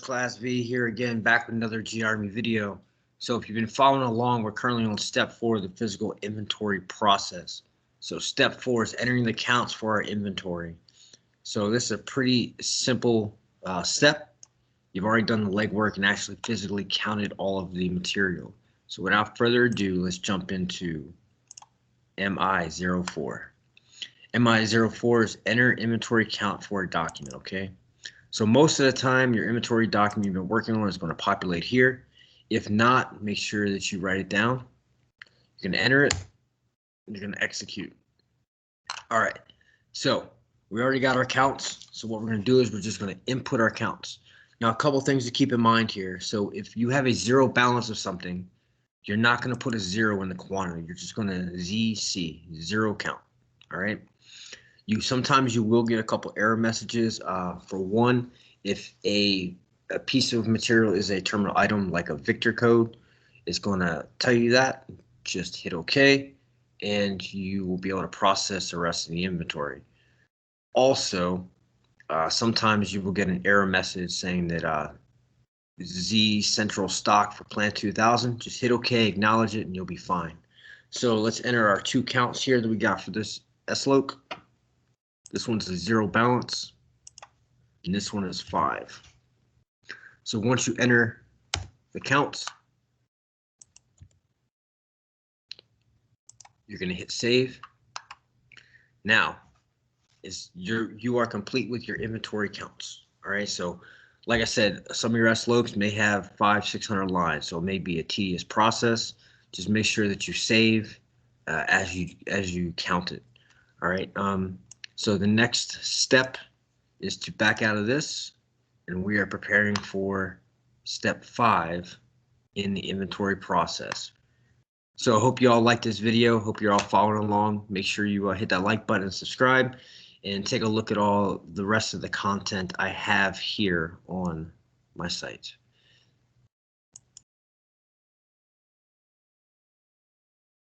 Class V here again, back with another GRME video. So if you've been following along, we're currently on step 4 of the physical inventory process. So step 4 is entering the counts for our inventory. So this is a pretty simple step. You've already done the legwork and actually physically counted all of the material. So without further ado, let's jump into MI04. MI04 is enter inventory count for a document, okay? So most of the time, your inventory document you've been working on is going to populate here. If not, make sure that you write it down. You're going to enter it, and you're going to execute. All right, so we already got our counts. So what we're going to do is we're just going to input our counts. Now, a couple things to keep in mind here. So if you have a zero balance of something, you're not going to put a 0 in the quantity. You're just going to ZC, zero count. All right. Sometimes you will get a couple error messages. For one, if a piece of material is a terminal item like a Victor code, it's going to tell you that. Just hit OK, and you will be able to process the rest of the inventory. Also, sometimes you will get an error message saying that Z central stock for plant 2000. Just hit OK, acknowledge it, and you'll be fine. So let's enter our two counts here that we got for this SLOC. This one's a 0 balance, and this one is 5. So once you enter the counts, you're going to hit save. Now, you are complete with your inventory counts. All right. So, like I said, some of your SLOCs may have 500-600 lines, so it may be a tedious process. Just make sure that you save as you count it. All right. So the next step is to back out of this, and we are preparing for step 5 in the inventory process. So I hope you all liked this video. Hope you're all following along. Make sure you hit that like button and subscribe, and take a look at all the rest of the content I have here on my site.